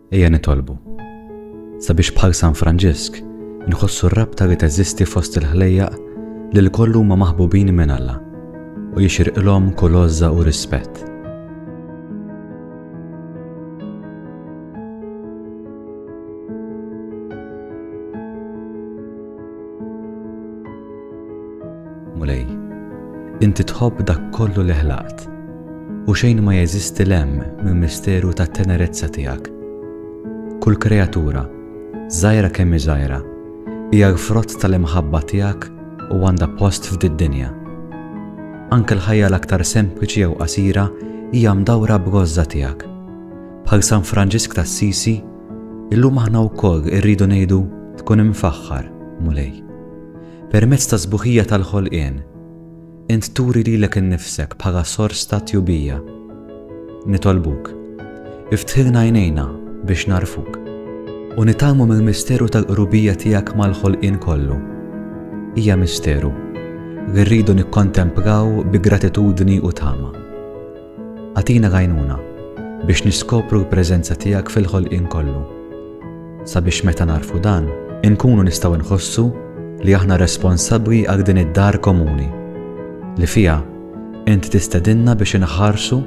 Ejja nitolbu sabiex bħal San Franġisk nħossu r-rabta li teżisti fost il-ħlejjaq li l-koll huma maħbubin minn Alla u jixirqilhom kull għoża u rispett. Mulej, inti tħobb dak kollu li ħlaqt u xejn ma jeżisti l-hemm mill-misteru tat-tenerezza tiegħek. Kull kreatura, żgħira kemm hi żgħira, hija l-frott tal-imħabba tiegħek u għandha post f'did-dinja. Anke l-ħajja l-aktar sempliċi jew qasira hija mdawra b'għoża tiegħek. Bħal San Franġisk t'Assisi, illum aħna wkoll irridu ngħidu tkun imfaħħar, Mulej. Permezz ta' sbuħija tal-ħolqien, int turi lilek innifsek bħala sors ta' tjubija. Nitolbuk, iftħilna għajnejna biex narfuk u nitalmu mill-misteru tal-qrubija tiegħek mal-ħolqien kollu. Hija misteru li rridu nikkontemplaw bi gratitudni u tama. Għatina għajnuna biex niskopru l-preżenza tiegħek fil-ħolqien kollu. Sabiex meta narfu dan, inkunu nistgħu nħossu li aħna responsabbli għal din id-dar komuni li fiha int tistedinna biex inħarsu,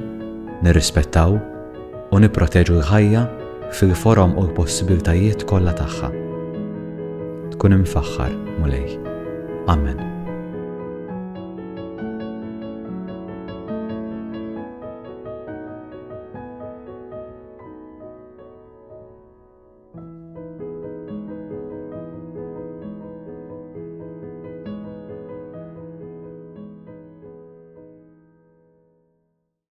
nirrispettaw u nipproteġu l-ħajja fil-forom u l-possibiltajiet kollha tagħha. Tkun imfaħħar, Mulej. Amen.